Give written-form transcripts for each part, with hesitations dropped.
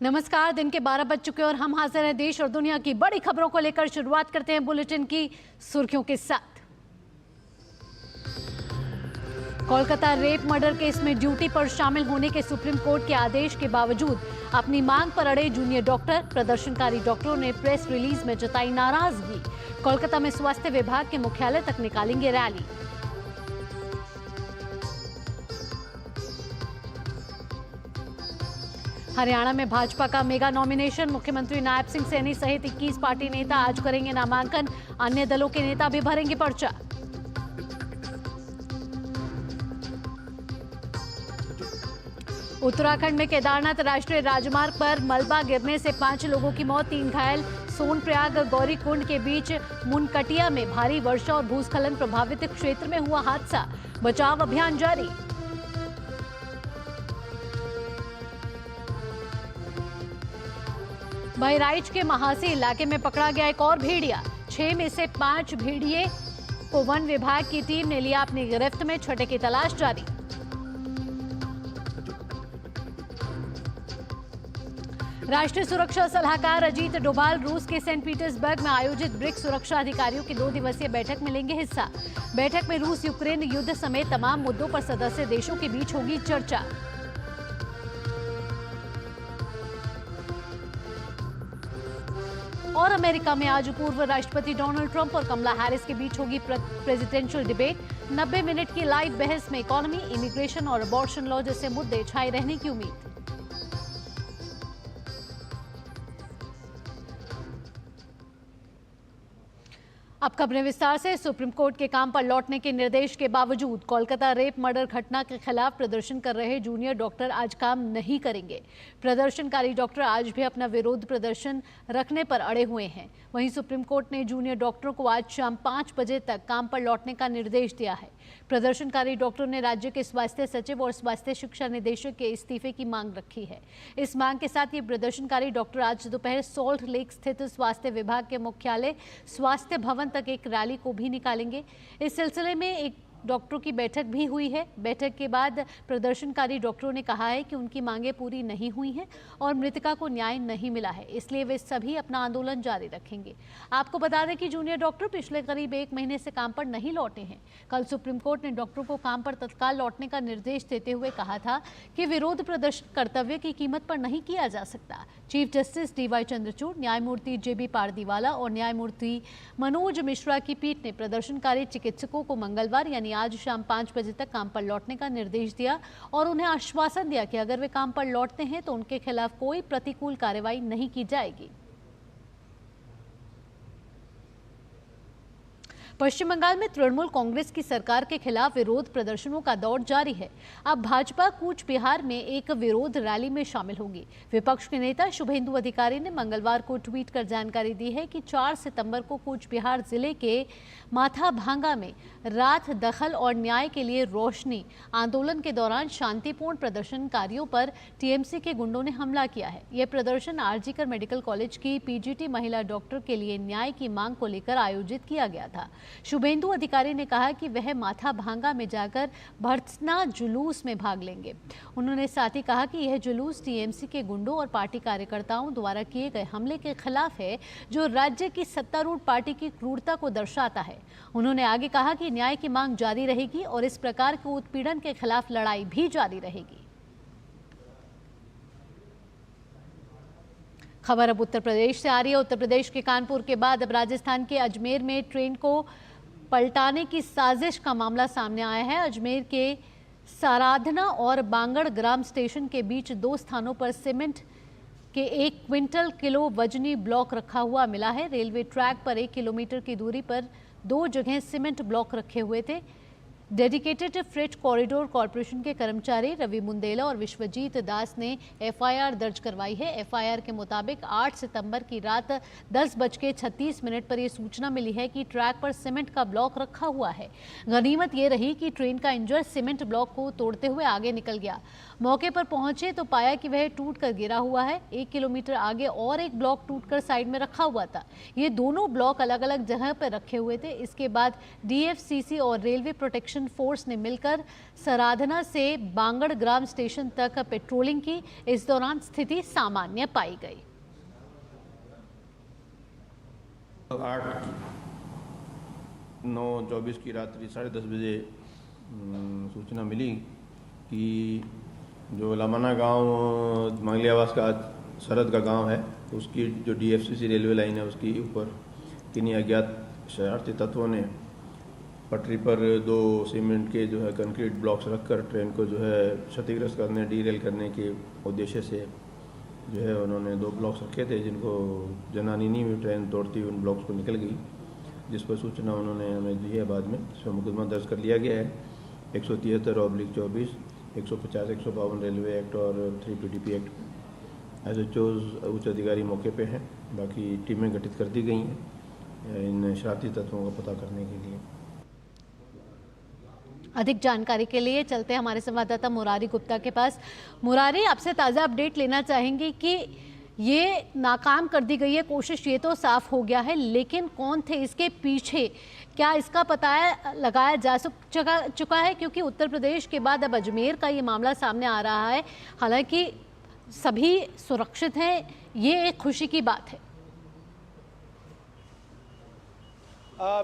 नमस्कार। दिन के 12 बज चुके और हम हाजिर हैं देश और दुनिया की बड़ी खबरों को लेकर। शुरुआत करते हैं बुलेटिन की सुर्खियों के साथ। कोलकाता रेप मर्डर केस में ड्यूटी पर शामिल होने के सुप्रीम कोर्ट के आदेश के बावजूद अपनी मांग पर अड़े जूनियर डॉक्टर। प्रदर्शनकारी डॉक्टरों ने प्रेस रिलीज में जताई नाराजगी। कोलकाता में स्वास्थ्य विभाग के मुख्यालय तक निकालेंगे रैली। हरियाणा में भाजपा का मेगा नॉमिनेशन। मुख्यमंत्री नायब सिंह सैनी सहित 21 पार्टी नेता आज करेंगे नामांकन। अन्य दलों के नेता भी भरेंगे पर्चा। उत्तराखंड में केदारनाथ राष्ट्रीय राजमार्ग पर मलबा गिरने से 5 लोगों की मौत, 3 घायल। सोनप्रयाग गौरीकुंड के बीच मुनकटिया में भारी वर्षा और भूस्खलन प्रभावित क्षेत्र में हुआ हादसा। बचाव अभियान जारी। बहराइच के महासी इलाके में पकड़ा गया एक और भेड़िया। 6 में से 5 भेड़िए को वन विभाग की टीम ने लिया अपनी गिरफ्त में। छठे की तलाश जारी। राष्ट्रीय सुरक्षा सलाहकार अजीत डोभाल रूस के सेंट पीटर्सबर्ग में आयोजित ब्रिक्स सुरक्षा अधिकारियों की 2 दिवसीय बैठक में लेंगे हिस्सा। बैठक में रूस यूक्रेन युद्ध समेत तमाम मुद्दों पर सदस्य देशों के बीच होगी चर्चा। और अमेरिका में आज पूर्व राष्ट्रपति डोनाल्ड ट्रंप और कमला हैरिस के बीच होगी प्रेसिडेंशियल डिबेट। 90 मिनट की लाइव बहस में इकोनॉमी, इमिग्रेशन और अबॉर्शन लॉ जैसे मुद्दे छाए रहने की उम्मीद। अब खबरें विस्तार से। सुप्रीम कोर्ट के काम पर लौटने के निर्देश के बावजूद कोलकाता रेप मर्डर घटना के खिलाफ प्रदर्शन कर रहे जूनियर डॉक्टर आज काम नहीं करेंगे। प्रदर्शनकारी डॉक्टर आज भी अपना विरोध प्रदर्शन रखने पर अड़े हुए हैं। वहीं सुप्रीम कोर्ट ने जूनियर डॉक्टरों को आज शाम 5 बजे तक काम पर लौटने का निर्देश दिया है। प्रदर्शनकारी डॉक्टरों ने राज्य के स्वास्थ्य सचिव और स्वास्थ्य शिक्षा निदेशक के इस्तीफे की मांग रखी है। इस मांग के साथ ये प्रदर्शनकारी डॉक्टर आज दोपहर सॉल्ट लेक स्थित स्वास्थ्य विभाग के मुख्यालय स्वास्थ्य भवन तक एक रैली को भी निकालेंगे। इस सिलसिले में एक डॉक्टरों की बैठक भी हुई है। बैठक के बाद प्रदर्शनकारी डॉक्टरों ने कहा है कि उनकी मांगें पूरी नहीं हुई हैं और मृतका को न्याय नहीं मिला है, इसलिए वे सभी अपना आंदोलन जारी रखेंगे। आपको बता दें कि जूनियर डॉक्टर पिछले करीब 1 महीने से काम पर नहीं लौटे हैं। कल सुप्रीम कोर्ट ने डॉक्टरों को काम पर तत्काल लौटने का निर्देश देते हुए कहा था कि विरोध प्रदर्शन कर्तव्य की कीमत पर नहीं किया जा सकता। चीफ जस्टिस DY चंद्रचूड़, न्यायमूर्ति JB पारदीवाला और न्यायमूर्ति मनोज मिश्रा की पीठ ने प्रदर्शनकारी चिकित्सकों को मंगलवार यानी आज शाम 5 बजे तक काम पर लौटने का निर्देश दिया और उन्हें आश्वासन दिया कि अगर वे काम पर लौटते हैं तो उनके खिलाफ कोई प्रतिकूल कार्रवाई नहीं की जाएगी। पश्चिम बंगाल में तृणमूल कांग्रेस की सरकार के खिलाफ विरोध प्रदर्शनों का दौर जारी है। अब भाजपा कूच बिहार में एक विरोध रैली में शामिल होगी। विपक्ष के नेता शुभेंदु अधिकारी ने मंगलवार को ट्वीट कर जानकारी दी है कि 4 सितंबर को कूच बिहार जिले के माथाभांगा में रात दखल और न्याय के लिए रोशनी आंदोलन के दौरान शांतिपूर्ण प्रदर्शनकारियों पर TMC के गुंडों ने हमला किया है। यह प्रदर्शन आरजीकर मेडिकल कॉलेज की PGT महिला डॉक्टर के लिए न्याय की मांग को लेकर आयोजित किया गया था। शुभेंदु अधिकारी ने कहा कि वह माथाभांगा में जाकर भर्त्सना जुलूस में भाग लेंगे। उन्होंने साथ ही कहा कि यह जुलूस TMC के गुंडों और पार्टी कार्यकर्ताओं द्वारा किए गए हमले के खिलाफ है, जो राज्य की सत्तारूढ़ पार्टी की क्रूरता को दर्शाता है। उन्होंने आगे कहा कि न्याय की मांग जारी रहेगी और इस प्रकार के उत्पीड़न के खिलाफ लड़ाई भी जारी रहेगी। खबर अब उत्तर प्रदेश से आ रही है। उत्तर प्रदेश के कानपुर के बाद अब राजस्थान के अजमेर में ट्रेन को पलटाने की साजिश का मामला सामने आया है। अजमेर के साराधना और बांगड़ ग्राम स्टेशन के बीच 2 स्थानों पर सीमेंट के 1 क्विंटल किलो वजनी ब्लॉक रखा हुआ मिला है। रेलवे ट्रैक पर 1 किलोमीटर की दूरी पर 2 जगह सीमेंट ब्लॉक रखे हुए थे। डेडिकेटेड फ्रेट कॉरिडोर कॉरपोरेशन के कर्मचारी रवि मुंदेला और विश्वजीत दास ने एफआईआर दर्ज करवाई है। एफआईआर के मुताबिक 8 सितंबर की रात 10:36 पर यह सूचना मिली है कि ट्रैक पर सीमेंट का ब्लॉक रखा हुआ है। गनीमत ये रही कि ट्रेन का इंजन सीमेंट ब्लॉक को तोड़ते हुए आगे निकल गया। मौके पर पहुंचे तो पाया कि वह टूटकर गिरा हुआ है। 1 किलोमीटर आगे और एक ब्लॉक टूटकर साइड में रखा हुआ था। ये दोनों ब्लॉक अलग अलग जगह पर रखे हुए थे। इसके बाद डीएफसीसी और रेलवे प्रोटेक्शन फोर्स ने मिलकर सराधना से बांगड़ ग्राम स्टेशन तक पेट्रोलिंग की। इस दौरान स्थिति सामान्य पाई गई। 8/9/24 की रात्रि 10:30 बजे सूचना मिली कि जो लमाना गांव मंगलियावास का सरहद का गांव है, उसकी जो डीएफसीसी रेलवे लाइन है उसके ऊपर किन्हीं अज्ञात शरारती तत्वों ने पटरी पर 2 सीमेंट के जो है कंक्रीट ब्लॉक्स रखकर ट्रेन को जो है क्षतिग्रस्त करने, डीरेल करने के उद्देश्य से जो है उन्होंने 2 ब्लॉक्स रखे थे, जिनको जनानी नहीं हुई, ट्रेन तोड़ती हुई उन ब्लॉक्स को निकल गई, जिस पर सूचना उन्होंने हमें दी है। बाद में इसमें मुकदमा दर्ज कर लिया गया है 173/24, 150, 152 रेलवे एक्ट और 3 PDP एक्ट। एसएचओज उच्च अधिकारी मौके पे हैं। बाकी टीमें गठित कर दी गई हैं इन शरारती तत्वों का पता करने के लिए। अधिक जानकारी के लिए चलते हैं हमारे संवाददाता मुरारी गुप्ता के पास। मुरारी, आपसे ताज़ा अपडेट लेना चाहेंगे कि ये नाकाम कर दी गई है कोशिश, ये तो साफ हो गया है, लेकिन कौन थे इसके पीछे, क्या इसका पता लगाया जा चुका है? क्योंकि उत्तर प्रदेश के बाद अब अजमेर का ये मामला सामने आ रहा है। हालांकि सभी सुरक्षित हैं, ये एक खुशी की बात है।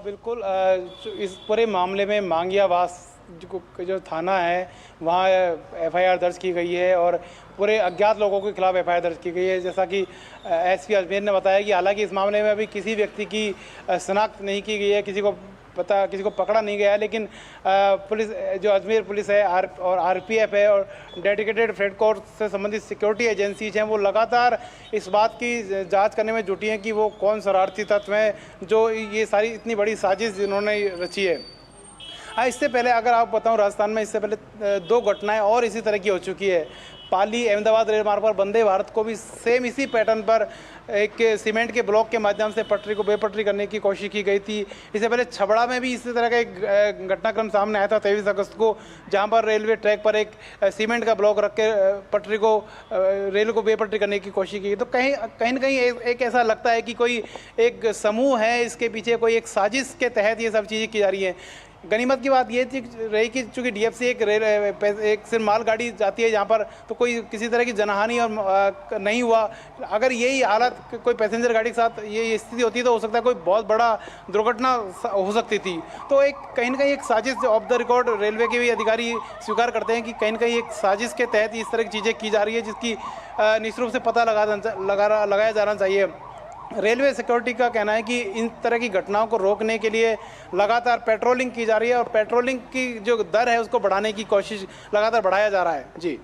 बिल्कुल, इस पूरे मामले में मांगियावास जो थाना है वहाँ एफआईआर दर्ज की गई है और पूरे अज्ञात लोगों के खिलाफ एफआईआर दर्ज की गई है। जैसा कि एसपी अजमेर ने बताया कि हालांकि इस मामले में अभी किसी व्यक्ति की शनाख्त नहीं की गई है, किसी को पकड़ा नहीं गया है, लेकिन पुलिस जो अजमेर पुलिस है और आरपीएफ है और डेडिकेटेड फ्रेट कोर से संबंधित सिक्योरिटी एजेंसीज हैं, वो लगातार इस बात की जांच करने में जुटी हैं कि वो कौन शरारती तत्व हैं जो ये सारी इतनी बड़ी साजिश जिन्होंने रची है। इससे पहले अगर आप बताऊं, राजस्थान में इससे पहले 2 घटनाएं और इसी तरह की हो चुकी है। पाली अहमदाबाद रेल मार्ग पर वंदे भारत को भी सेम इसी पैटर्न पर एक सीमेंट के ब्लॉक के माध्यम से पटरी को बेपटरी करने की कोशिश की गई थी। इससे पहले छबड़ा में भी इसी तरह का एक घटनाक्रम सामने आया था 23 अगस्त को, जहां पर रेलवे ट्रैक पर एक सीमेंट का ब्लॉक रख के पटरी को रेल को बेपटरी करने की कोशिश की। तो कहीं न कहीं एक ऐसा लगता है कि कोई एक समूह है इसके पीछे, कोई एक साजिश के तहत ये सब चीज़ें की जा रही हैं। गनीमत की बात ये रही कि चूँकि डीएफसी एक सिर्फ माल गाड़ी जाती है यहाँ पर, तो कोई किसी तरह की जनहानि और नहीं हुआ। अगर यही हालत कोई पैसेंजर गाड़ी के साथ ये स्थिति होती तो हो सकता है कोई बहुत बड़ा दुर्घटना हो सकती थी। तो कहीं न कहीं एक साजिश ऑफ द रिकॉर्ड रेलवे के भी अधिकारी स्वीकार करते हैं कि कहीं न कहीं एक साजिश के तहत इस तरह की चीज़ें की जा रही है, जिसकी निश्चित रूप से पता लगाया जाना चाहिए। रेलवे सिक्योरिटी का कहना है कि इन तरह की घटनाओं को रोकने के लिए लगातार पेट्रोलिंग की जा रही है और पेट्रोलिंग की जो दर है उसको बढ़ाने की कोशिश लगातार बढ़ाया जा रहा है। जी,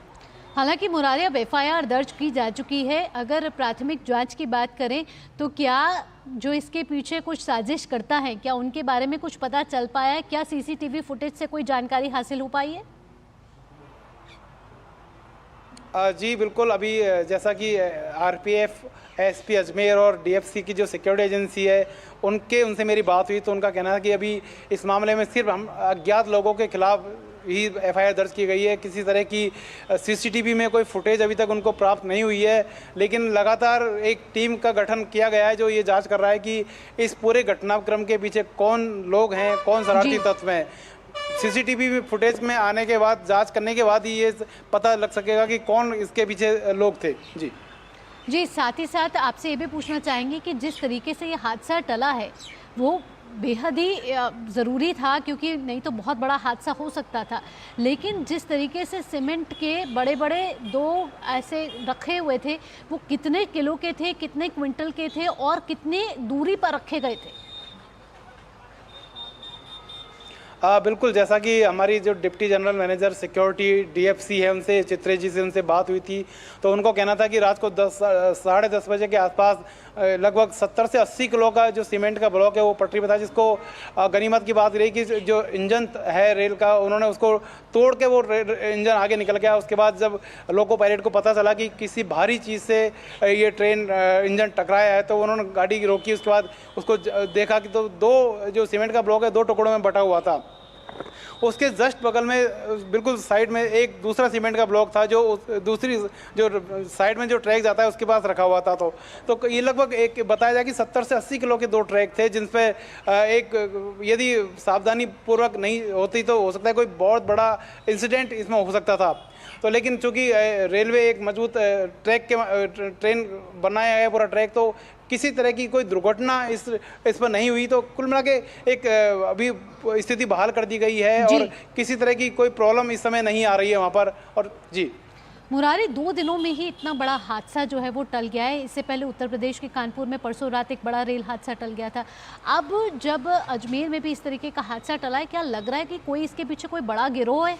हालांकि मुरारी, अब एफआईआर दर्ज की जा चुकी है। अगर प्राथमिक जांच की बात करें तो क्या जो इसके पीछे कुछ साजिश करता है, क्या उनके बारे में कुछ पता चल पाया है? क्या सीसीटीवी फुटेज से कोई जानकारी हासिल हो पाई है? जी बिल्कुल, अभी जैसा कि आरपीएफ, एसपी अजमेर और डीएफसी की जो सिक्योरिटी एजेंसी है उनसे मेरी बात हुई तो उनका कहना है कि अभी इस मामले में सिर्फ हम अज्ञात लोगों के खिलाफ ही एफआईआर दर्ज की गई है। किसी तरह की सीसीटीवी में कोई फुटेज अभी तक उनको प्राप्त नहीं हुई है, लेकिन लगातार एक टीम का गठन किया गया है जो ये जांच कर रहा है कि इस पूरे घटनाक्रम के पीछे कौन लोग हैं, कौन शरारती तत्व हैं। सीसीटीवी फुटेज में आने के बाद, जांच करने के बाद ही ये पता लग सकेगा कि कौन इसके पीछे लोग थे। जी, साथ ही साथ आपसे ये भी पूछना चाहेंगे कि जिस तरीके से ये हादसा टला है वो बेहद ही ज़रूरी था, क्योंकि नहीं तो बहुत बड़ा हादसा हो सकता था। लेकिन जिस तरीके से सीमेंट के बड़े बड़े 2 ऐसे रखे हुए थे, वो कितने किलो के थे, कितने क्विंटल के थे और कितनी दूरी पर रखे गए थे? बिल्कुल, जैसा कि हमारी जो deputy general manager security DFC है उनसे, चित्रे जी से उनसे बात हुई थी, तो उनको कहना था कि रात को 10 साढ़े 10 बजे के आसपास लगभग 70 से 80 किलो का जो सीमेंट का ब्लॉक है वो पटरी पे था, जिसको गनीमत की बात रही कि जो इंजन है रेल का, उन्होंने उसको तोड़ के वो इंजन आगे निकल गया। उसके बाद जब लोको पायलट को पता चला कि किसी भारी चीज़ से ये ट्रेन इंजन टकराया है, तो उन्होंने गाड़ी रोकी। उसके बाद उसको देखा कि तो दो जो सीमेंट का ब्लॉक है 2 टुकड़ों में बटा हुआ था। उसके जस्ट बगल में बिल्कुल साइड में एक दूसरा सीमेंट का ब्लॉक था, जो दूसरी जो साइड में जो ट्रैक जाता है उसके पास रखा हुआ था। तो ये लगभग एक बताया जाए कि 70 से 80 किलो के 2 ट्रैक थे, जिन पे एक यदि सावधानी पूर्वक नहीं होती तो हो सकता है कोई बहुत बड़ा इंसिडेंट इसमें हो सकता था। तो लेकिन चूंकि रेलवे एक मजबूत ट्रेन बनाया है पूरा ट्रैक, तो किसी तरह की कोई दुर्घटना इस पर नहीं हुई। तो कुल मिला के एक अभी स्थिति बहाल कर दी गई है और किसी तरह की कोई प्रॉब्लम इस समय नहीं आ रही है वहाँ पर। और जी मुरारी, 2 दिनों में ही इतना बड़ा हादसा जो है वो टल गया है। इससे पहले उत्तर प्रदेश के कानपुर में परसों रात एक बड़ा रेल हादसा टल गया था। अब जब अजमेर में भी इस तरीके का हादसा टला है, क्या लग रहा है कि कोई इसके पीछे कोई बड़ा गिरोह है?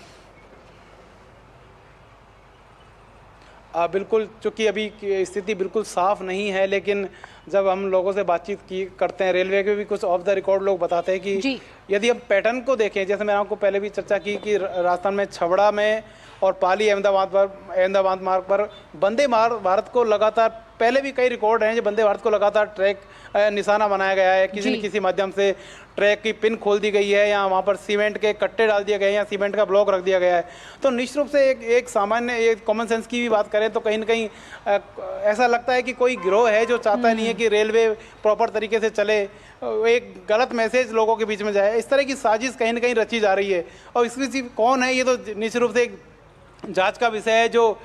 बिल्कुल, चूँकि अभी स्थिति बिल्कुल साफ नहीं है, लेकिन जब हम लोगों से बातचीत करते हैं, रेलवे के भी कुछ ऑफ द रिकॉर्ड लोग बताते हैं कि यदि हम पैटर्न को देखें, जैसे मैंने आपको पहले भी चर्चा की कि राजस्थान में छबड़ा में और पाली अहमदाबाद मार्ग पर वंदे भारत को लगातार, पहले भी कई रिकॉर्ड हैं जो वंदे भारत को लगातार ट्रैक निशाना बनाया गया है, किसी न किसी माध्यम से ट्रैक की पिन खोल दी गई है या वहाँ पर सीमेंट के कट्टे डाल दिए गए हैं या सीमेंट का ब्लॉक रख दिया गया है। तो निश्चित रूप से एक सामान्य एक कॉमन सेंस की भी बात करें तो कहीं न कहीं ऐसा लगता है कि कोई गिरोह है जो चाहता नहीं है कि रेलवे प्रॉपर तरीके से चले, एक गलत मैसेज लोगों के बीच में जाए। इस तरह की साजिश कहीं न कहीं रची जा रही है और इसकी कौन है ये तो निश्चित रूप से एक जांच का विषय है, जो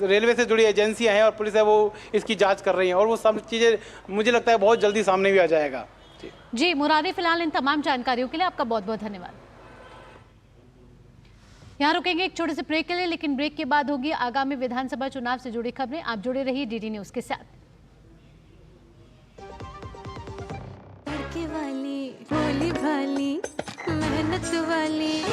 रेलवे से जुड़ी एजेंसियां हैं और पुलिस है वो इसकी जांच कर रही हैं और वो सब चीज़ें मुझे लगता है बहुत जल्दी सामने भी आ जाएगा। जी मुरारी, फिलहाल इन तमाम जानकारियों के लिए आपका बहुत बहुत धन्यवाद। यहाँ रुकेंगे एक छोटे से ब्रेक के लिए, लेकिन ब्रेक के बाद होगी आगामी विधानसभा चुनाव से जुड़ी खबरें। आप जुड़े रहिए डीडी न्यूज के साथ। वाली भोली भाली मेहनत वाली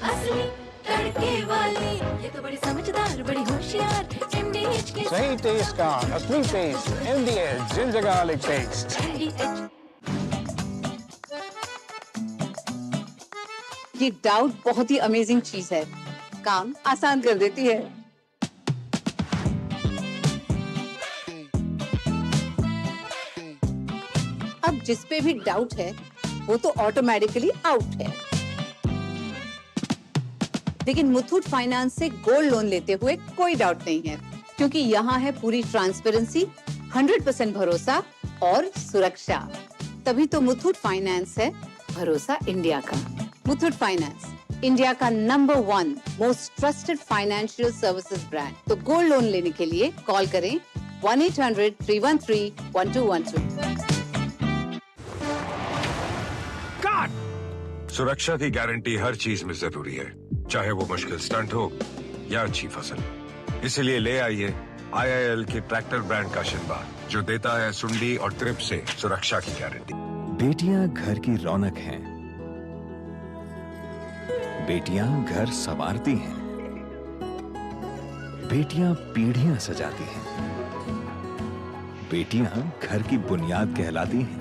असली तड़के वाली, ये तो बड़ी समझदार बड़ी होशियार MDH के सही टेस्ट का असली test MDH ginger garlic paste. ये डाउट बहुत ही अमेजिंग चीज है, काम आसान कर देती है। अब जिस पे भी डाउट है वो तो ऑटोमेटिकली आउट है। लेकिन मुथूट फाइनेंस से गोल्ड लोन लेते हुए कोई डाउट नहीं है, क्योंकि यहाँ है पूरी ट्रांसपेरेंसी, 100% भरोसा और सुरक्षा। तभी तो मुथूट फाइनेंस है भरोसा इंडिया का। मुथूट फाइनेंस, इंडिया का number 1 most trusted financial services brand. तो गोल्ड लोन लेने के लिए कॉल करें 1-800-313-1212। सुरक्षा की गारंटी हर चीज में जरूरी है, चाहे वो मुश्किल स्टंट हो या अच्छी फसल। इसलिए ले आइए IIL के ट्रैक्टर ब्रांड का शिनबा, जो देता है सुंडी और ट्रिप से सुरक्षा की गारंटी। बेटियां घर की रौनक हैं, बेटियां घर संवारती हैं, बेटियां पीढ़ियां सजाती हैं, बेटियां घर की बुनियाद कहलाती हैं।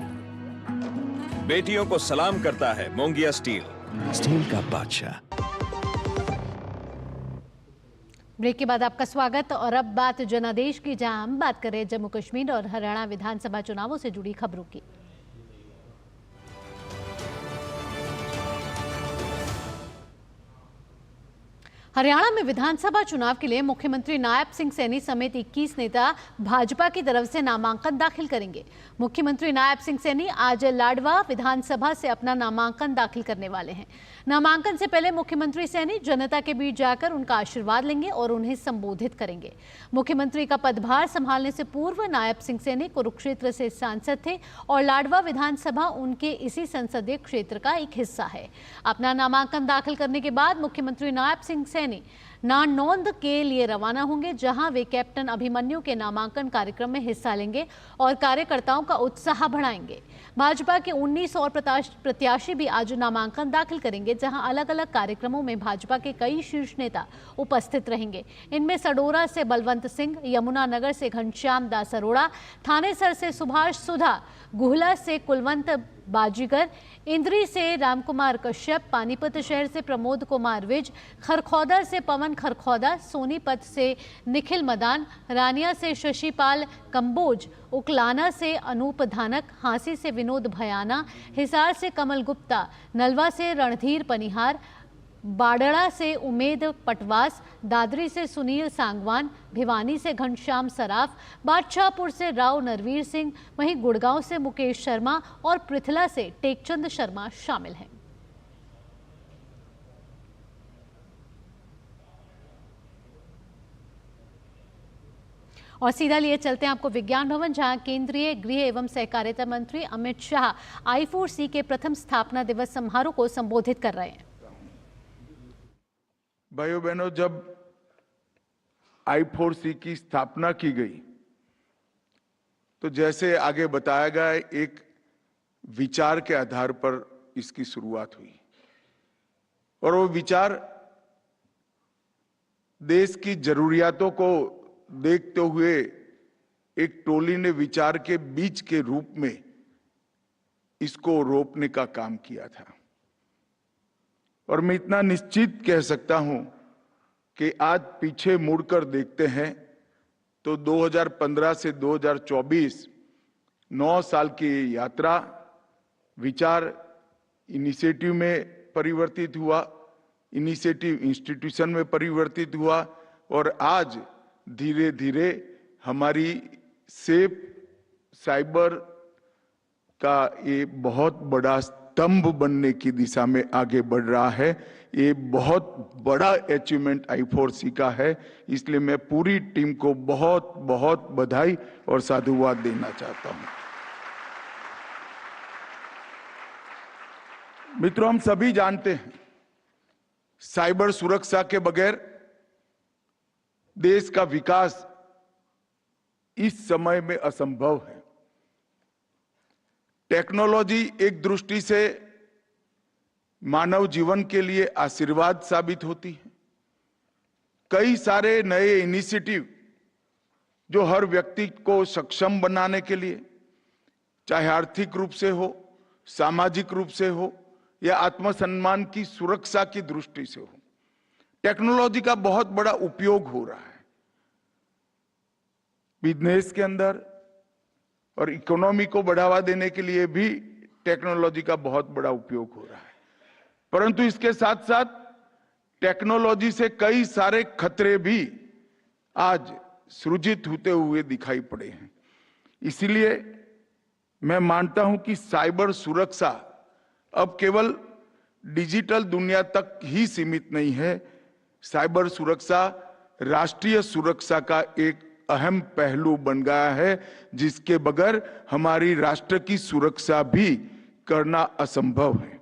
बेटियों को सलाम करता है मोंगिया स्टील, स्टील का बादशाह। ब्रेक के बाद आपका स्वागत। और अब बात जनादेश की, जहां हम बात करें जम्मू कश्मीर और हरियाणा विधानसभा चुनावों से जुड़ी खबरों की। हरियाणा में विधानसभा चुनाव के लिए मुख्यमंत्री नायब सिंह सैनी समेत 21 नेता भाजपा की तरफ से नामांकन दाखिल करेंगे। मुख्यमंत्री नायब सिंह सैनी आज लाडवा विधानसभा से अपना नामांकन दाखिल करने वाले हैं। नामांकन से पहले मुख्यमंत्री सैनी जनता के बीच जाकर उनका आशीर्वाद लेंगे और उन्हें संबोधित करेंगे। मुख्यमंत्री का पदभार संभालने से पूर्व नायब सिंह सैनी कुरुक्षेत्र से सांसद थे और लाडवा विधानसभा उनके इसी संसदीय क्षेत्र का एक हिस्सा है। अपना नामांकन दाखिल करने के बाद मुख्यमंत्री नायब सिंह सैनी सैनी नारनौंद के लिए रवाना होंगे, जहां वे कैप्टन अभिमन्यु के नामांकन कार्यक्रम में हिस्सा लेंगे और कार्यकर्ताओं का उत्साह बढ़ाएंगे। भाजपा के 19 और प्रत्याशी भी आज नामांकन दाखिल करेंगे, जहां अलग अलग कार्यक्रमों में भाजपा के कई शीर्ष नेता उपस्थित रहेंगे। इनमें सडोरा से बलवंत सिंह, यमुनानगर से घनश्याम दास अरोड़ा, थानेसर से सुभाष सुधा, गुहला से कुलवंत बाजीगर, इंद्री से रामकुमार कश्यप, पानीपत शहर से प्रमोद कुमार विज, खरखौदा से पवन खरखौदा, सोनीपत से निखिल मदान, रानिया से शशिपाल कंबोज, उकलाना से अनूप धानक, हांसी से विनोद भयाना, हिसार से कमल गुप्ता, नलवा से रणधीर पनिहार, बाड़ड़ा से उमेद पटवास, दादरी से सुनील सांगवान, भिवानी से घनश्याम सराफ, बादशाहपुर से राव नरवीर सिंह, वहीं गुड़गांव से मुकेश शर्मा और पृथला से टेकचंद शर्मा शामिल हैं। और सीधा लिए चलते हैं आपको विज्ञान भवन, जहां केंद्रीय गृह एवं सहकारिता मंत्री अमित शाह I4C के प्रथम स्थापना दिवस समारोह को संबोधित कर रहे हैं। भाइयों बहनों, जब I4C की स्थापना की गई तो जैसे आगे बताया गया, एक विचार के आधार पर इसकी शुरुआत हुई और वो विचार देश की जरूरियातों को देखते हुए एक टोली ने विचार के बीज के रूप में इसको रोपने का काम किया था। और मैं इतना निश्चित कह सकता हूं कि आज पीछे मुड़कर देखते हैं तो 2015 से 2024 9 साल की यात्रा विचार इनिशिएटिव में परिवर्तित हुआ, इनिशिएटिव इंस्टीट्यूशन में परिवर्तित हुआ और आज धीरे धीरे हमारी सेफ साइबर का ये बहुत बड़ा स्तंभ बनने की दिशा में आगे बढ़ रहा है। ये बहुत बड़ा अचीवमेंट I4C का है, इसलिए मैं पूरी टीम को बहुत बहुत बधाई और साधुवाद देना चाहता हूं। मित्रों, हम सभी जानते हैं साइबर सुरक्षा के बगैर देश का विकास इस समय में असंभव है। टेक्नोलॉजी एक दृष्टि से मानव जीवन के लिए आशीर्वाद साबित होती है। कई सारे नए इनिशिएटिव जो हर व्यक्ति को सक्षम बनाने के लिए, चाहे आर्थिक रूप से हो, सामाजिक रूप से हो या आत्मसम्मान की सुरक्षा की दृष्टि से हो, टेक्नोलॉजी का बहुत बड़ा उपयोग हो रहा है बिजनेस के अंदर और इकोनॉमी को बढ़ावा देने के लिए भी टेक्नोलॉजी का बहुत बड़ा उपयोग हो रहा है। परंतु इसके साथ साथ टेक्नोलॉजी से कई सारे खतरे भी आज सृजित होते हुए दिखाई पड़े हैं। इसलिए मैं मानता हूं कि साइबर सुरक्षा अब केवल डिजिटल दुनिया तक ही सीमित नहीं है। साइबर सुरक्षा राष्ट्रीय सुरक्षा का एक अहम पहलू बन गया है, जिसके बगैर हमारी राष्ट्र की सुरक्षा भी करना असंभव है।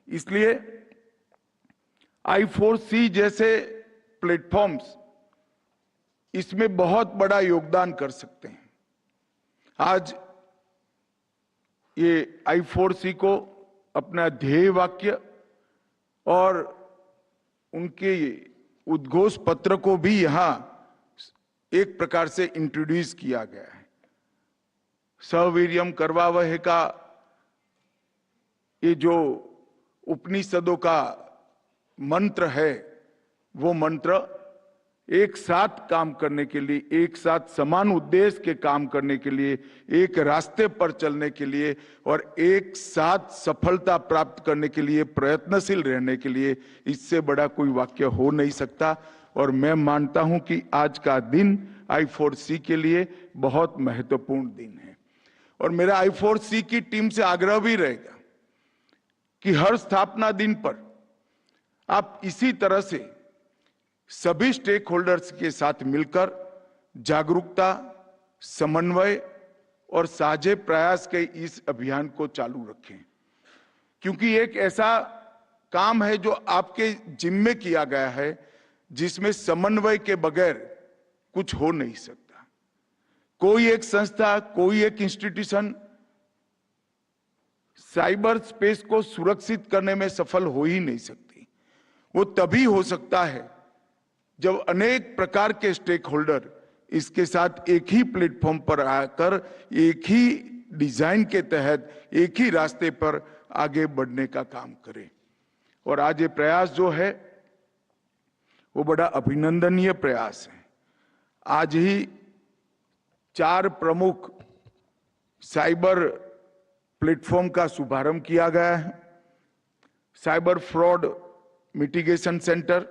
इसलिए I4C जैसे प्लेटफॉर्म्स इसमें बहुत बड़ा योगदान कर सकते हैं। आज ये I4C को अपना ध्येय वाक्य और उनके उद्घोष पत्र को भी यहां एक प्रकार से इंट्रोड्यूस किया गया है। सवीर्यम करवावहे का ये जो उपनिषदों का मंत्र है, वो मंत्र एक साथ काम करने के लिए, एक साथ समान उद्देश्य के काम करने के लिए, एक रास्ते पर चलने के लिए और एक साथ सफलता प्राप्त करने के लिए प्रयत्नशील रहने के लिए, इससे बड़ा कोई वाक्य हो नहीं सकता। और मैं मानता हूं कि आज का दिन I4C के लिए बहुत महत्वपूर्ण दिन है। और मेरा I4C की टीम से आग्रह भी रहेगा कि हर स्थापना दिन पर आप इसी तरह से सभी स्टेक होल्डर्स के साथ मिलकर जागरूकता, समन्वय और साझे प्रयास के इस अभियान को चालू रखें, क्योंकि एक ऐसा काम है जो आपके जिम्मे किया गया है, जिसमें समन्वय के बगैर कुछ हो नहीं सकता। कोई एक संस्था, कोई एक इंस्टीट्यूशन साइबर स्पेस को सुरक्षित करने में सफल हो ही नहीं सकती। वो तभी हो सकता है जब अनेक प्रकार के स्टेक होल्डर इसके साथ एक ही प्लेटफॉर्म पर आकर एक ही डिजाइन के तहत एक ही रास्ते पर आगे बढ़ने का काम करें। और आज ये प्रयास जो है वो बड़ा अभिनंदनीय प्रयास है। आज ही 4 प्रमुख साइबर प्लेटफॉर्म का शुभारंभ किया गया है। Cyber fraud mitigation centre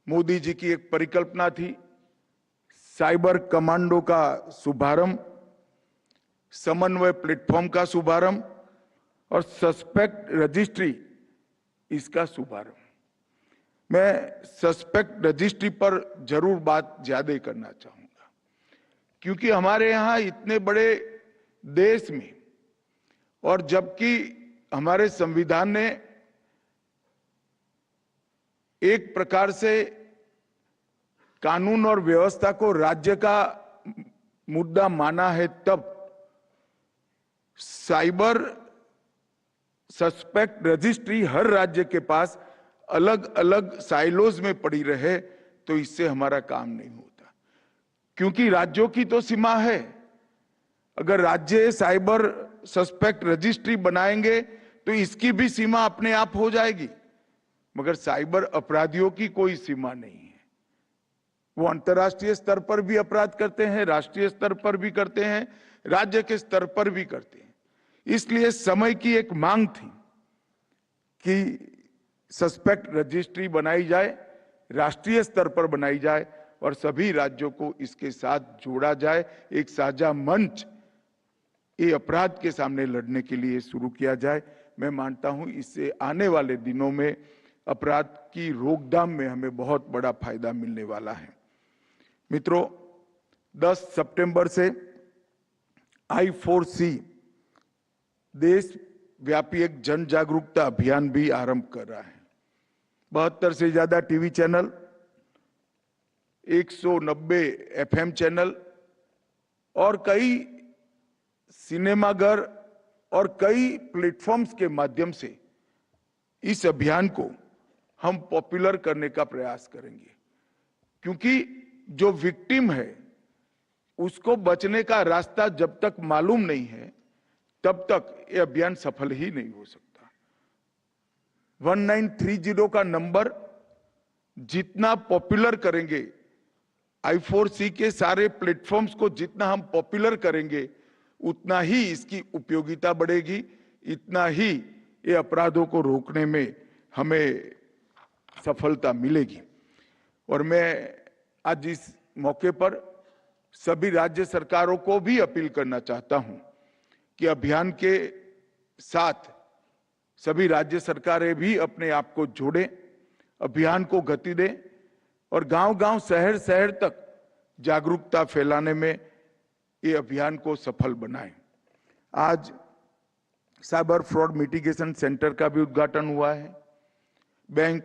Modi ji की एक परिकल्पना थी। साइबर कमांडो का शुभारंभ, समन्वय प्लेटफॉर्म का शुभारंभ और सस्पेक्ट रजिस्ट्री इसका शुभारंभ। मैं सस्पेक्ट रजिस्ट्री पर जरूर बात ज्यादा करना चाहूंगा, क्योंकि हमारे यहां इतने बड़े देश में और जबकि हमारे संविधान ने एक प्रकार से कानून और व्यवस्था को राज्य का मुद्दा माना है, तब साइबर सस्पेक्ट रजिस्ट्री हर राज्य के पास अलग अलग साइलोज में पड़ी रहे तो इससे हमारा काम नहीं होता, क्योंकि राज्यों की तो सीमा है। अगर राज्य साइबर सस्पेक्ट रजिस्ट्री बनाएंगे तो इसकी भी सीमा अपने आप हो जाएगी, मगर साइबर अपराधियों की कोई सीमा नहीं है। वो अंतर्राष्ट्रीय स्तर पर भी अपराध करते हैं, राष्ट्रीय स्तर पर भी करते हैं, राज्य के स्तर पर भी करते हैं। इसलिए समय की एक मांग थी कि सस्पेक्ट रजिस्ट्री बनाई जाए, राष्ट्रीय स्तर पर बनाई जाए और सभी राज्यों को इसके साथ जोड़ा जाए। एक साझा मंच ये अपराध के सामने लड़ने के लिए शुरू किया जाए। मैं मानता हूं इससे आने वाले दिनों में अपराध की रोकथाम में हमें बहुत बड़ा फायदा मिलने वाला है। मित्रों, 10 सितंबर से I4C देश व्यापी एक जन जागरूकता अभियान भी आरंभ कर रहा है। 72 से ज्यादा टीवी चैनल, 190 FM चैनल और कई सिनेमाघर और कई प्लेटफॉर्म्स के माध्यम से इस अभियान को हम पॉपुलर करने का प्रयास करेंगे, क्योंकि जो विक्टिम है उसको बचने का रास्ता जब तक मालूम नहीं है तब तक ये अभियान सफल ही नहीं हो सकता। 1930 का नंबर जितना पॉपुलर करेंगे, I4C के सारे प्लेटफॉर्म्स को जितना हम पॉपुलर करेंगे उतना ही इसकी उपयोगिता बढ़ेगी, इतना ही ये अपराधों को रोकने में हमें सफलता मिलेगी। और मैं आज इस मौके पर सभी राज्य सरकारों को भी अपील करना चाहता हूं कि अभियान के साथ सभी राज्य सरकारें भी अपने आप को जोड़ें, अभियान को गति दें और गांव-गांव, शहर-शहर तक जागरूकता फैलाने में ये अभियान को सफल बनाएं। आज साइबर फ्रॉड मिटिगेशन सेंटर का भी उद्घाटन हुआ है। Bank,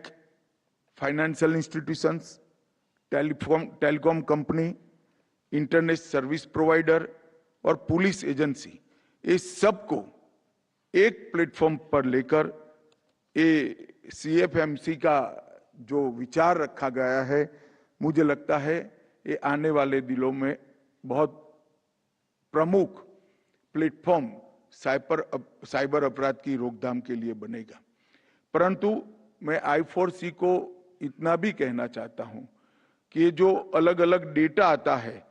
financial institutions, telecom company, internet service provider और पुलिस एजेंसी, ये सबको एक प्लेटफॉर्म पर लेकर ये CFMC का जो विचार रखा गया है, मुझे लगता है ये आने वाले दिनों में बहुत प्रमुख प्लेटफॉर्म साइबर अपराध की रोकथाम के लिए बनेगा। परंतु मैं I4C को इतना भी कहना चाहता हूं कि ये जो अलग अलग डेटा आता है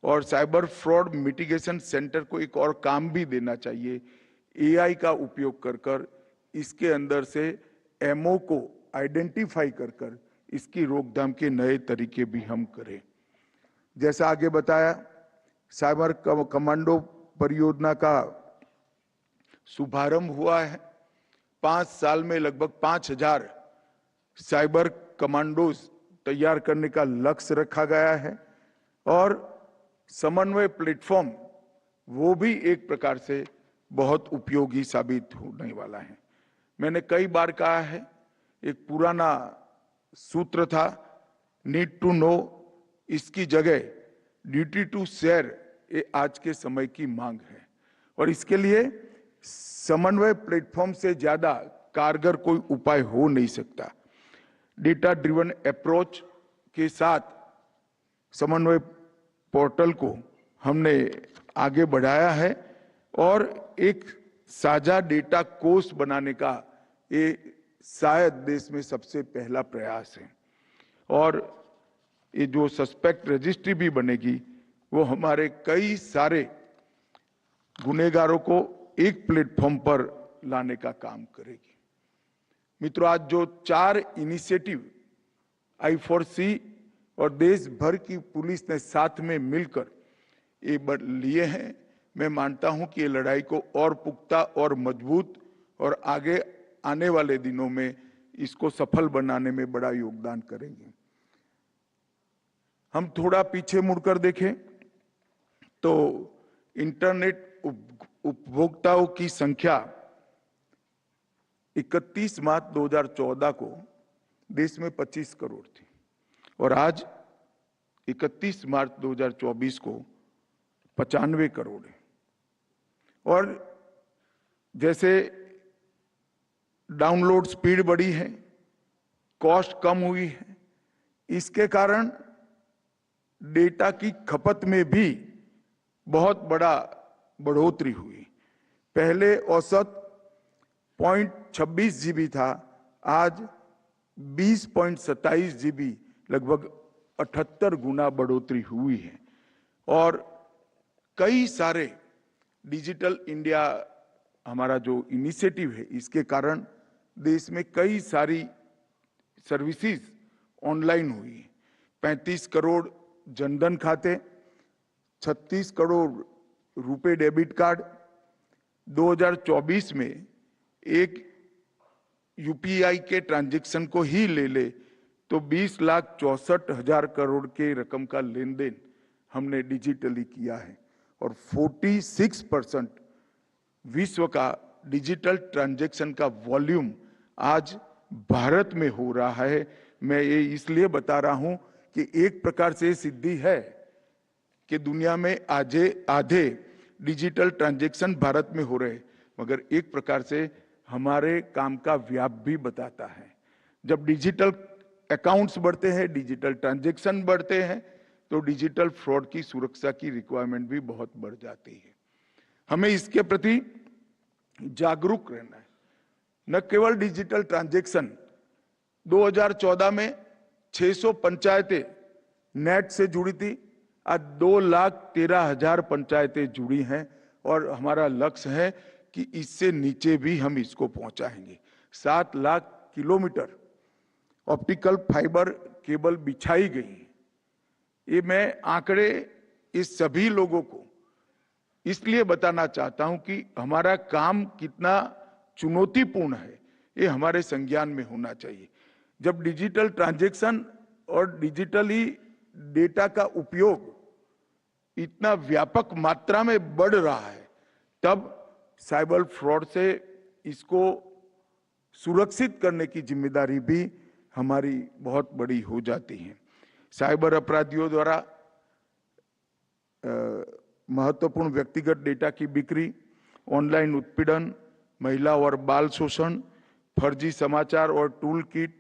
और साइबर फ्रॉड मिटिगेशन सेंटर को एक और काम भी देना चाहिए, AI का उपयोग कर इसके अंदर से MO को आइडेंटिफाई कर इसकी रोकथाम के नए तरीके भी हम करें। जैसा आगे बताया, साइबर कमांडो परियोजना का शुभारंभ हुआ है। 5 साल में लगभग 5000 साइबर कमांडोज तैयार करने का लक्ष्य रखा गया है और समन्वय प्लेटफॉर्म वो भी एक प्रकार से बहुत उपयोगी साबित होने वाला है। मैंने कई बार कहा है, एक पुराना सूत्र था नीड टू नो, इसकी जगह ड्यूटी टू शेयर ये आज के समय की मांग है। और इसके लिए समन्वय प्लेटफॉर्म से ज्यादा कारगर कोई उपाय हो नहीं सकता। डेटा ड्रिवन अप्रोच के साथ समन्वय पोर्टल को हमने आगे बढ़ाया है और एक साझा डेटा कोष बनाने का ये शायद देश में सबसे पहला प्रयास है। और ये जो सस्पेक्ट रजिस्ट्री भी बनेगी वो हमारे कई सारे गुनहगारों को एक प्लेटफॉर्म पर लाने का काम करेगी। मित्रों, आज जो 4 इनिशिएटिव I4C और देश भर की पुलिस ने साथ में मिलकर ये लिए हैं, मैं मानता हूं कि ये लड़ाई को और पुख्ता और मजबूत और आगे आने वाले दिनों में इसको सफल बनाने में बड़ा योगदान करेंगे। हम थोड़ा पीछे मुड़कर देखें तो इंटरनेट उपभोक्ताओं की संख्या 31 मार्च 2014 को देश में 25 करोड़ थी और आज 31 मार्च 2024 को 95 करोड़ है। और जैसे डाउनलोड स्पीड बढ़ी है, कॉस्ट कम हुई है, इसके कारण डेटा की खपत में भी बहुत बड़ा बढ़ोतरी हुई। पहले औसत 0.26 GB था, आज 20.27 GB, लगभग 78 गुना बढ़ोतरी हुई है। और कई सारे डिजिटल इंडिया हमारा जो इनिशिएटिव है, इसके कारण देश में कई सारी सर्विसेज ऑनलाइन हुई है। 35 करोड़ जनधन खाते, 36 करोड़ रुपए डेबिट कार्ड, 2024 में एक यूपीआई के ट्रांजैक्शन को ही ले ले तो 20,64,000 करोड़ के रकम का लेन देन हमने डिजिटली किया है और 46% विश्व का डिजिटल ट्रांजैक्शन का वॉल्यूम आज भारत में हो रहा है। मैं ये इसलिए बता रहा हूं कि एक प्रकार से सिद्धि है कि दुनिया में आधे डिजिटल ट्रांजैक्शन भारत में हो रहे, मगर एक प्रकार से हमारे काम का व्याप भी बताता है। जब डिजिटल अकाउंट्स बढ़ते हैं, डिजिटल ट्रांजैक्शन बढ़ते हैं, तो डिजिटल फ्रॉड की सुरक्षा की रिक्वायरमेंट भी बहुत बढ़ जाती है। हमें इसके प्रति जागरूक रहना है। न केवल डिजिटल ट्रांजैक्शन, 2014 में 600 पंचायतें नेट से जुड़ी थी, आज 2,13,000 पंचायतें जुड़ी हैं और हमारा लक्ष्य है कि इससे नीचे भी हम इसको पहुंचाएंगे। 7 lakh kilometre optical fibre cable बिछाई गई है। ये मैं आंकड़े इस सभी लोगों को इसलिए बताना चाहता हूं कि हमारा काम कितना चुनौतीपूर्ण है, ये हमारे संज्ञान में होना चाहिए। जब डिजिटल ट्रांजैक्शन और डिजिटली डेटा का उपयोग इतना व्यापक मात्रा में बढ़ रहा है, तब साइबर फ्रॉड से इसको सुरक्षित करने की जिम्मेदारी भी हमारी बहुत बड़ी हो जाती है। साइबर अपराधियों द्वारा महत्वपूर्ण व्यक्तिगत डेटा की बिक्री, ऑनलाइन उत्पीड़न, महिला और बाल शोषण, फर्जी समाचार और tool kit,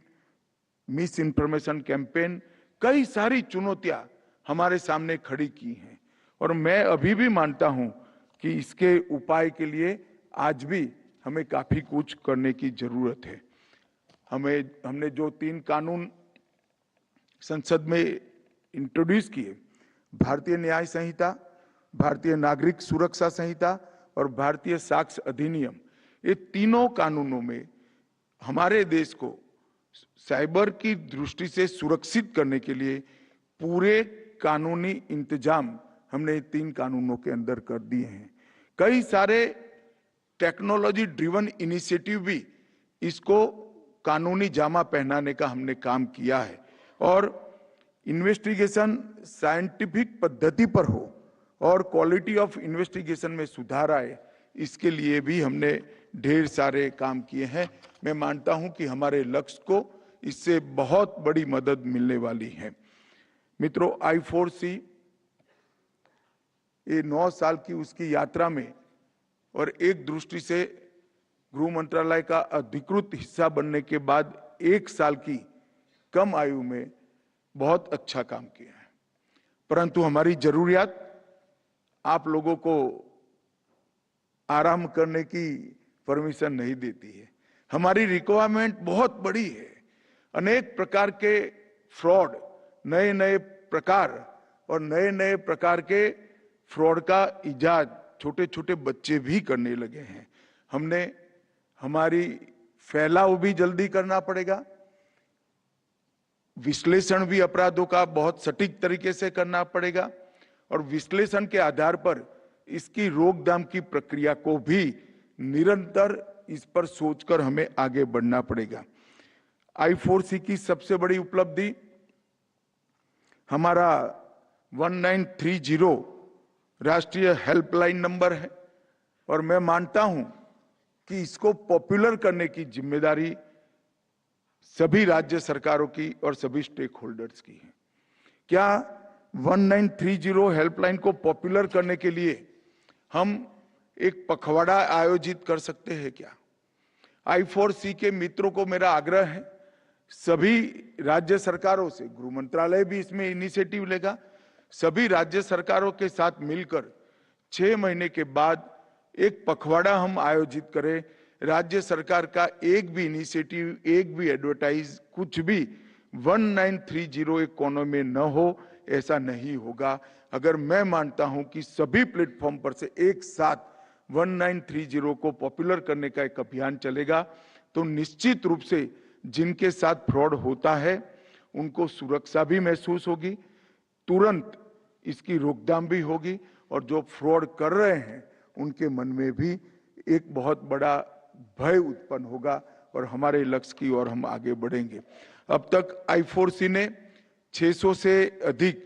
miss information campaign, कई सारी चुनौतियां हमारे सामने खड़ी की हैं और मैं अभी भी मानता हूं कि इसके उपाय के लिए आज भी हमें काफी कुछ करने की जरूरत है। हमने जो 3 कानून संसद में इंट्रोड्यूस किए, भारतीय न्याय संहिता, भारतीय नागरिक सुरक्षा संहिता और भारतीय साक्ष्य अधिनियम, ये तीनों कानूनों में हमारे देश को साइबर की दृष्टि से सुरक्षित करने के लिए पूरे कानूनी इंतजाम हमने 3 कानूनों के अंदर कर दिए हैं। कई सारे टेक्नोलॉजी ड्रिवन इनिशिएटिव भी इसको कानूनी जामा पहनाने का हमने काम किया है और इन्वेस्टिगेशन साइंटिफिक पद्धति पर हो और क्वालिटी ऑफ इन्वेस्टिगेशन में सुधार आए, इसके लिए भी हमने ढेर सारे काम किए हैं। मैं मानता हूं कि हमारे लक्ष्य को इससे बहुत बड़ी मदद मिलने वाली है। मित्रों, I4C ये 9 साल की उसकी यात्रा में और एक दृष्टि से गृह मंत्रालय का अधिकृत हिस्सा बनने के बाद 1 साल की कम आयु में बहुत अच्छा काम किया है। परंतु हमारी जरूरियात आप लोगों को आराम करने की परमिशन नहीं देती है। हमारी रिक्वायरमेंट बहुत बड़ी है। अनेक प्रकार के फ्रॉड, नए नए प्रकार और नए नए प्रकार के फ्रॉड का इजाद छोटे छोटे बच्चे भी करने लगे हैं। हमने हमारी फैलाव भी जल्दी करना पड़ेगा, विश्लेषण भी अपराधों का बहुत सटीक तरीके से करना पड़ेगा और विश्लेषण के आधार पर इसकी रोकथाम की प्रक्रिया को भी निरंतर इस पर सोचकर हमें आगे बढ़ना पड़ेगा। I4C की सबसे बड़ी उपलब्धि हमारा 1930 राष्ट्रीय हेल्पलाइन नंबर है और मैं मानता हूं कि इसको पॉपुलर करने की जिम्मेदारी सभी राज्य सरकारों की और सभी स्टेक होल्डर्स की है। क्या 1930 हेल्पलाइन को पॉपुलर करने के लिए हम एक पखवाड़ा आयोजित कर सकते हैं क्या? I4C के मित्रों को मेरा आग्रह है, सभी राज्य सरकारों से, गृह मंत्रालय भी इसमें इनिशिएटिव लेगा, सभी राज्य सरकारों के साथ मिलकर 6 महीने के बाद एक पखवाड़ा हम आयोजित करें। राज्य सरकार का एक भी इनिशिएटिव, एक भी एडवर्टाइज, कुछ भी 1930 एक कोने में न हो, ऐसा नहीं होगा। अगर मैं मानता हूं कि सभी प्लेटफॉर्म पर से एक साथ 1930 को पॉपुलर करने का एक अभियान चलेगा तो निश्चित रूप से जिनके साथ फ्रॉड होता है उनको सुरक्षा भी महसूस होगी, तुरंत इसकी रोकथाम भी होगी और जो फ्रॉड कर रहे हैं उनके मन में भी एक बहुत बड़ा भय उत्पन्न होगा और हमारे लक्ष्य की ओर हम आगे बढ़ेंगे। अब तक I4C ने 600 से अधिक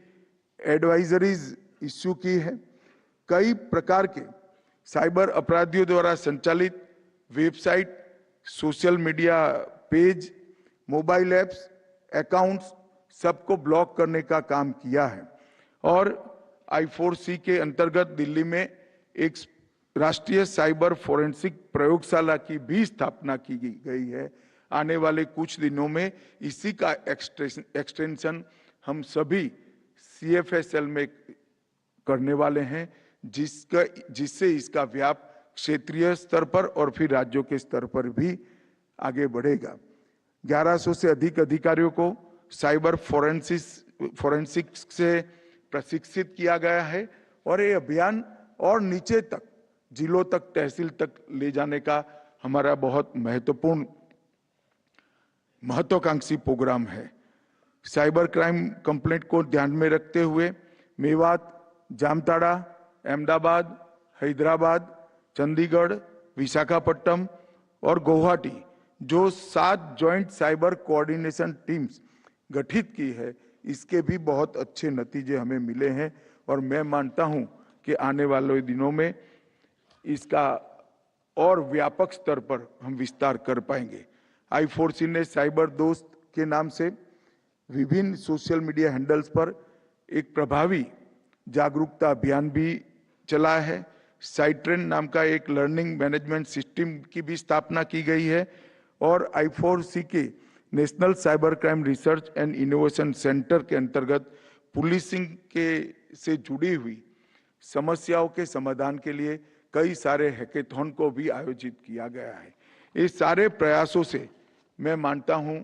एडवाइजरीज इश्यू की है। कई प्रकार के साइबर अपराधियों द्वारा संचालित website, social media page, mobile apps, accounts सबको ब्लॉक करने का काम किया है और I4C के अंतर्गत दिल्ली में एक राष्ट्रीय साइबर फोरेंसिक प्रयोगशाला की भी स्थापना की गई है। आने वाले कुछ दिनों में इसी का एक्सटेंशन हम सभी CFSL में करने वाले हैं, जिससे इसका व्याप क्षेत्रीय स्तर पर और फिर राज्यों के स्तर पर भी आगे बढ़ेगा। 1100 से अधिक अधिकारियों को साइबर फोरेंसिक्स से प्रशिक्षित किया गया है और ये अभियान और नीचे तक, जिलों तक, तहसील तक ले जाने का हमारा बहुत महत्वाकांक्षी प्रोग्राम है। साइबर क्राइम कंप्लेंट को ध्यान में रखते हुए मेवात, जामताड़ा, अहमदाबाद, हैदराबाद, चंडीगढ़, विशाखापट्टनम और गुवाहाटी जो 7 जॉइंट साइबर कोऑर्डिनेशन टीम्स गठित की है, इसके भी बहुत अच्छे नतीजे हमें मिले हैं और मैं मानता हूं कि आने वाले दिनों में इसका और व्यापक स्तर पर हम विस्तार कर पाएंगे। I4C ने साइबर दोस्त के नाम से विभिन्न सोशल मीडिया हैंडल्स पर एक प्रभावी जागरूकता अभियान भी चला है। साइट्रेन नाम का एक लर्निंग मैनेजमेंट सिस्टम की भी स्थापना की गई है और I4C के national cyber crime research and innovation centre के अंतर्गत पुलिसिंग के से जुड़ी हुई समस्याओं के समाधान के लिए कई सारे हैकेथॉन को भी आयोजित किया गया है। इस सारे प्रयासों से मैं मानता हूं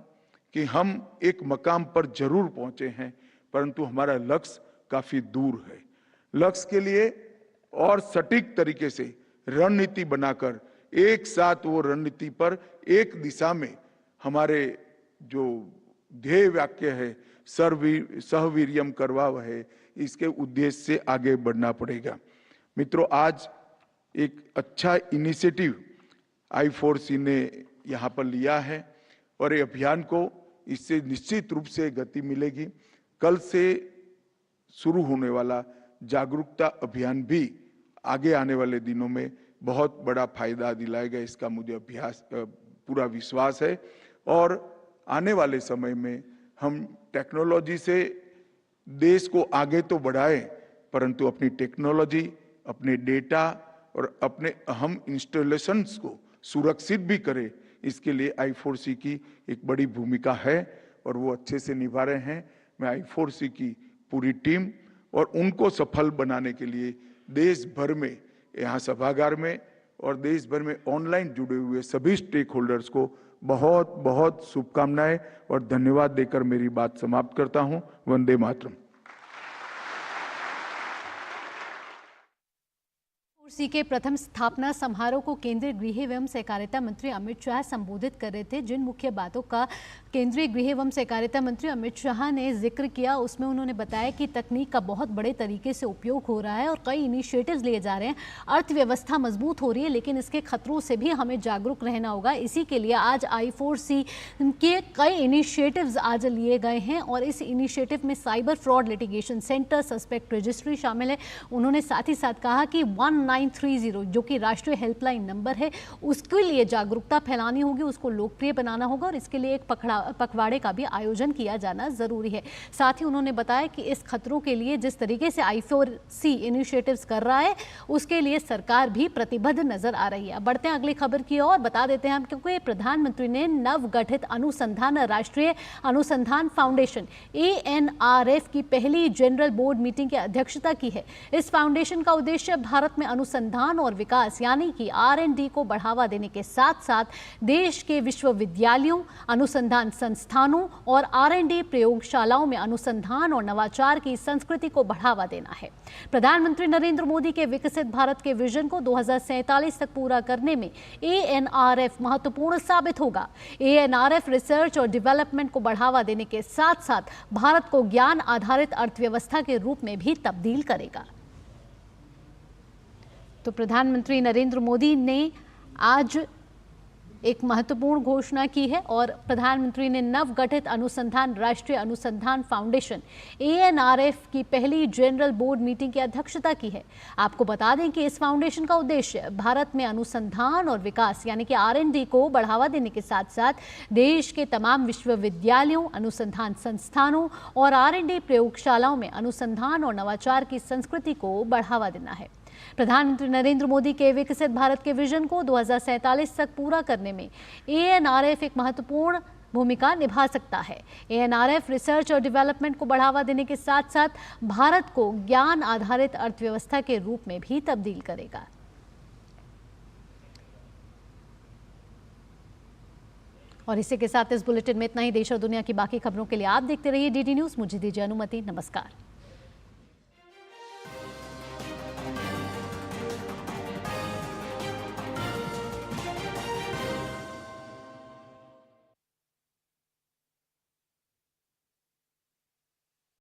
कि हम एक मकाम पर जरूर पहुंचे हैं, परंतु हमारा लक्ष्य काफी दूर है। लक्ष्य के लिए और सटीक तरीके से रणनीति बनाकर एक साथ वो रणनीति पर एक दिशा में हमारे जो ध्येय वाक्य है सहवीर्यम करवावहै, इसके उद्देश्य से आगे बढ़ना पड़ेगा। मित्रों, आज एक अच्छा इनिशिएटिव I4C ने यहाँ पर लिया है और ये अभियान को इससे निश्चित रूप से गति मिलेगी। कल से शुरू होने वाला जागरूकता अभियान भी आगे आने वाले दिनों में बहुत बड़ा फायदा दिलाएगा, इसका मुझे पूरा विश्वास है और आने वाले समय में हम टेक्नोलॉजी से देश को आगे तो बढ़ाएं, परंतु अपनी टेक्नोलॉजी, अपने डेटा और अपने अहम इंस्टॉलेशंस को सुरक्षित भी करें। इसके लिए I4C की एक बड़ी भूमिका है और वो अच्छे से निभा रहे हैं। मैं I4C की पूरी टीम और उनको सफल बनाने के लिए देश भर में, यहाँ सभागार में और देश भर में ऑनलाइन जुड़े हुए सभी स्टेक होल्डर्स को बहुत बहुत शुभकामनाएं और धन्यवाद देकर मेरी बात समाप्त करता हूं। वंदे मातरम। I4C के प्रथम स्थापना समारोह को केंद्रीय गृह एवं सहकारिता मंत्री अमित शाह संबोधित कर रहे थे। जिन मुख्य बातों का केंद्रीय गृह एवं सहकारिता मंत्री अमित शाह ने जिक्र किया, उसमें उन्होंने बताया कि तकनीक का बहुत बड़े तरीके से उपयोग हो रहा है और कई इनिशिएटिव्स लिए जा रहे हैं। अर्थव्यवस्था मजबूत हो रही है, लेकिन इसके खतरों से भी हमें जागरूक रहना होगा। इसी के लिए आज I4C के कई इनिशिएटिव्स आज लिए गए हैं और इस इनिशिएटिव में cyber fraud litigation centre, suspect registry शामिल है। उन्होंने साथ ही साथ कहा कि 1930 जो कि राष्ट्रीय हेल्पलाइन नंबर है, उसके लिए जागरूकता फैलानी होगी, उसको लोकप्रिय बनाना होगा और इसके लिए एक पखवाड़े का भी आयोजन किया जाना जरूरी है। साथ ही उन्होंने बताया कि इस खतरों के लिए जिस तरीके से I4C इनिशिएटिव्स कर रहा है, उसके लिए सरकार भी प्रतिबद्ध नजर आ रही है। बढ़ते हैं अगली खबर की ओर। बता देते हैं हम, क्योंकि प्रधानमंत्री ने नवगठित अनुसंधान राष्ट्रीय अनुसंधान फाउंडेशन ANRF की पहली जनरल बोर्ड मीटिंग की अध्यक्षता की है। इस फाउंडेशन का उद्देश्य भारत में अनुसंधान और विकास यानी कि R&D को बढ़ावा देने के साथ साथ देश के विश्वविद्यालयों, अनुसंधान संस्थानों और R&D प्रयोगशालाओं में अनुसंधान और नवाचार की संस्कृति को बढ़ावा देना है। प्रधानमंत्री नरेंद्र मोदी के विकसित भारत के विजन को 2047 तक पूरा करने में ANRF महत्वपूर्ण साबित होगा। ANRF रिसर्च और डेवलपमेंट को बढ़ावा देने के साथ साथ भारत को ज्ञान आधारित अर्थव्यवस्था के रूप में भी तब्दील करेगा। तो प्रधानमंत्री नरेंद्र मोदी ने आज एक महत्वपूर्ण घोषणा की है और प्रधानमंत्री ने नवगठित अनुसंधान राष्ट्रीय अनुसंधान फाउंडेशन ANRF की पहली जनरल बोर्ड मीटिंग की अध्यक्षता की है। आपको बता दें कि इस फाउंडेशन का उद्देश्य भारत में अनुसंधान और विकास यानी कि R&D को बढ़ावा देने के साथ साथ देश के तमाम विश्वविद्यालयों, अनुसंधान संस्थानों और R&D प्रयोगशालाओं में अनुसंधान और नवाचार की संस्कृति को बढ़ावा देना है। प्रधानमंत्री नरेंद्र मोदी के विकसित भारत के विजन को 2047 तक पूरा करने में ANRF एक महत्वपूर्ण भूमिका निभा सकता है। ANRF रिसर्च और डेवलपमेंट को बढ़ावा देने के साथ साथ भारत को ज्ञान आधारित अर्थव्यवस्था के रूप में भी तब्दील करेगा। और इसी के साथ इस बुलेटिन में इतना ही। देश और दुनिया की बाकी खबरों के लिए आप देखते रहिए DD न्यूज़। मुझे दीजिए अनुमति। नमस्कार।